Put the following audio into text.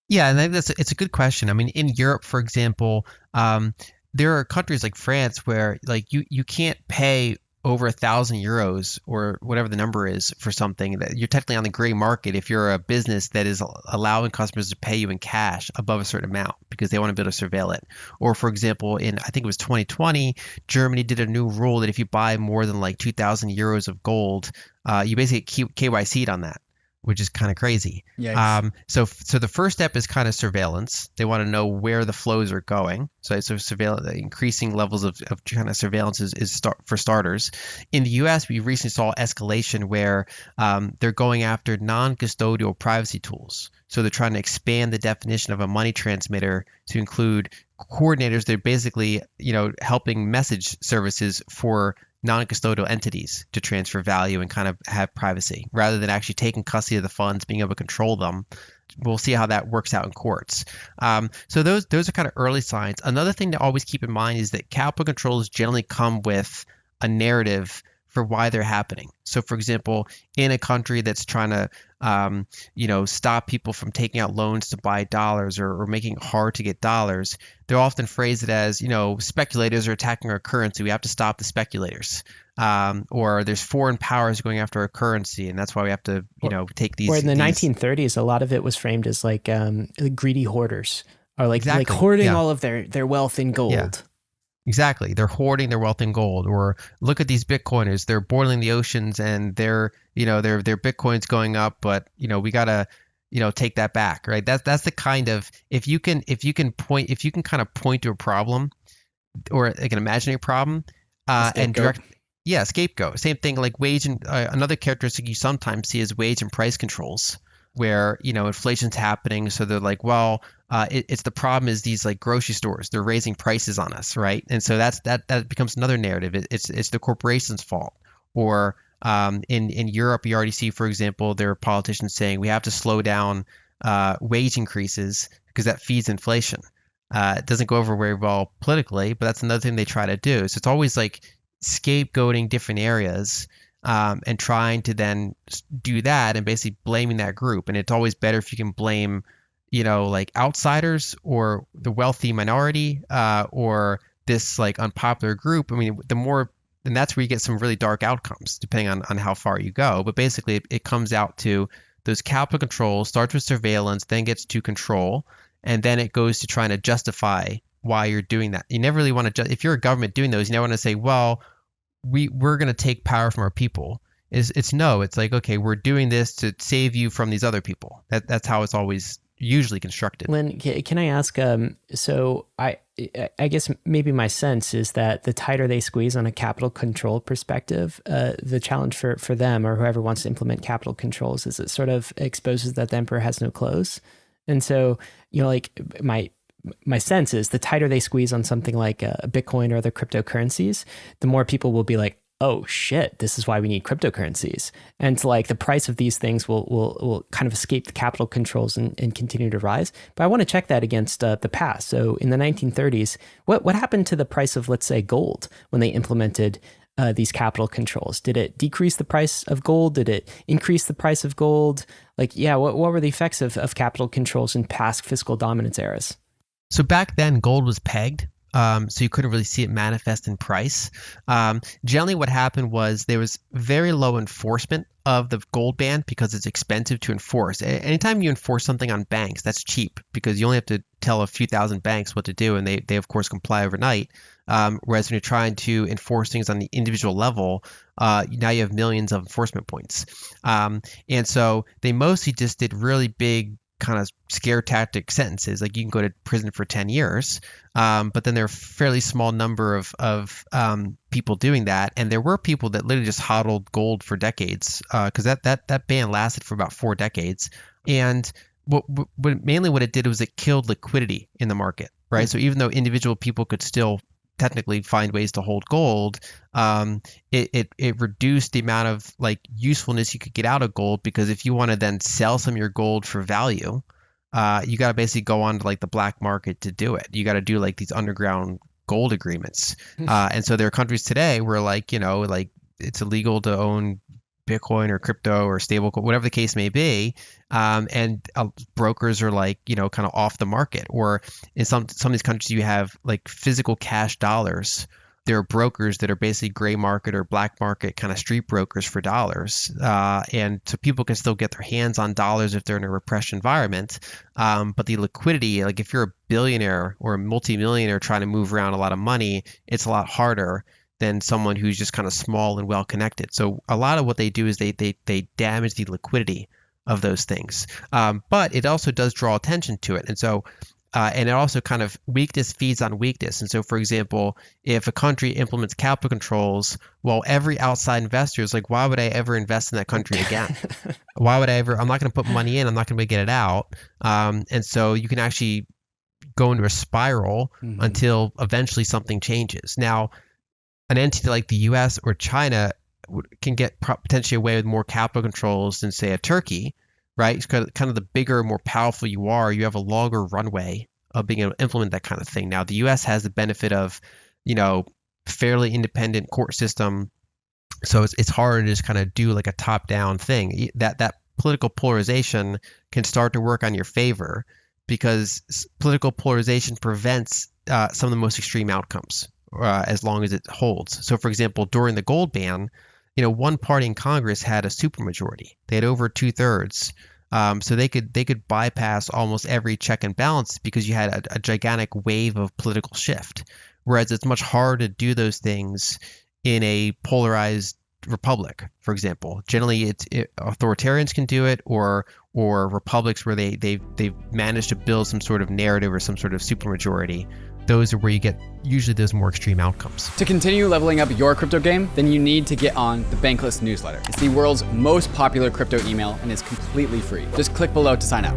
Yeah, and I think it's a good question. I mean, in Europe, for example, there are countries like France where like you can't pay over 1,000 euros or whatever the number is for something that you're technically on the gray market if you're a business that is allowing customers to pay you in cash above a certain amount because they want to be able to surveil it. Or for example, I think it was 2020, Germany did a new rule that if you buy more than like 2,000 euros of gold, you basically get KYC'd on that, which is kind of crazy. So the first step is kind of surveillance. They want to know where the flows are going. So surveillance, increasing levels of kind of surveillance for starters. In the U.S., we recently saw escalation where they're going after non-custodial privacy tools. So they're trying to expand the definition of a money transmitter to include coordinators. They're basically, helping message services for non-custodial entities to transfer value and kind of have privacy rather than actually taking custody of the funds, being able to control them. We'll see how that works out in courts. So those are kind of early signs. Another thing to always keep in mind is that capital controls generally come with a narrative for why they're happening. So for example, in a country that's trying to stop people from taking out loans to buy dollars or making it hard to get dollars, they'll often phrase it as, speculators are attacking our currency. We have to stop the speculators. Or there's foreign powers going after our currency, and that's why we have to, take these. Or in the 1930s, a lot of it was framed as like greedy hoarders or like hoarding all of their wealth in gold. Yeah. Exactly. They're hoarding their wealth in gold. Or look at these Bitcoiners. They're boiling the oceans and their Bitcoin's going up, but we gotta, take that back, right? That's the kind of, if you can kind of point to a problem or like an imaginary problem, and direct, scapegoat. Same thing like wage and another characteristic you sometimes see is wage and price controls, where inflation's happening, so they're like, well, it's the problem is these like grocery stores, they're raising prices on us, right? And so that becomes another narrative. It's the corporation's fault. Or in Europe, you already see, for example, there are politicians saying we have to slow down wage increases because that feeds inflation. It doesn't go over very well politically, but that's another thing they try to do. So it's always like scapegoating different areas. And trying to then do that and basically blaming that group. And it's always better if you can blame, like outsiders or the wealthy minority or this like unpopular group. I mean, and that's where you get some really dark outcomes depending on how far you go. But basically it comes out to those capital controls, starts with surveillance, then gets to control, and then it goes to trying to justify why you're doing that. You never really want to, if you're a government doing those, you never want to say, well, we're going to take power from our people. It's like, okay, we're doing this to save you from these other people. That's how it's always usually constructed. Lyn, can I ask? So I guess maybe my sense is that the tighter they squeeze on a capital control perspective, the challenge for them or whoever wants to implement capital controls is it sort of exposes that the emperor has no clothes. And so, like my sense is the tighter they squeeze on something like a Bitcoin or other cryptocurrencies, the more people will be like, oh shit, this is why we need cryptocurrencies. And like the price of these things will kind of escape the capital controls and continue to rise. But I want to check that against the past. So in the 1930s, what happened to the price of, let's say, gold when they implemented these capital controls? Did it decrease the price of gold? Did it increase the price of gold? Like, yeah, what were the effects of capital controls in past fiscal dominance eras? So back then, gold was pegged. So you couldn't really see it manifest in price. Generally, what happened was there was very low enforcement of the gold ban because it's expensive to enforce. Anytime you enforce something on banks, that's cheap because you only have to tell a few thousand banks what to do, and they of course comply overnight. Whereas when you're trying to enforce things on the individual level, now you have millions of enforcement points. And so they mostly just did really big kind of scare tactic sentences, like you can go to prison for 10 years. But then there are a fairly small number of people doing that. And there were people that literally just hodled gold for decades because that ban lasted for about 4 decades. And mainly what it did was it killed liquidity in the market, right? So even though individual people could still technically find ways to hold gold, it reduced the amount of like usefulness you could get out of gold, because if you want to then sell some of your gold for value, you got to basically go on to like the black market to do it. You got to do like these underground gold agreements. And so there are countries today where like it's illegal to own Bitcoin or crypto or stablecoin, whatever the case may be, and brokers are like kind of off the market. Or in some of these countries, you have like physical cash dollars. There are brokers that are basically gray market or black market kind of street brokers for dollars, and so people can still get their hands on dollars if they're in a repressed environment. But the liquidity, like if you're a billionaire or a multimillionaire trying to move around a lot of money, it's a lot harder than someone who's just kind of small and well connected. So a lot of what they do is they damage the liquidity of those things. But it also does draw attention to it. And so and it also kind of weakness feeds on weakness. And so, for example, if a country implements capital controls, well, every outside investor is like, why would I ever invest in that country again? Why would I ever? I'm not going to put money in. I'm not going to get it out. And so you can actually go into a spiral until eventually something changes. Now, an entity like the U.S. or China can get potentially away with more capital controls than, say, a Turkey, right? It's kind of the bigger, more powerful you are, you have a longer runway of being able to implement that kind of thing. Now, the U.S. has the benefit of, fairly independent court system, so it's hard to just kind of do like a top-down thing. That political polarization can start to work on your favor because political polarization prevents some of the most extreme outcomes. As long as it holds. So, for example, during the gold ban, one party in Congress had a supermajority. They had over 2/3, so they could bypass almost every check and balance because you had a gigantic wave of political shift. Whereas it's much harder to do those things in a polarized republic, for example. Generally, authoritarians can do it, or republics where they've managed to build some sort of narrative or some sort of supermajority. Those are where you get usually those more extreme outcomes. To continue leveling up your crypto game, then you need to get on the Bankless newsletter. It's the world's most popular crypto email and is completely free. Just click below to sign up.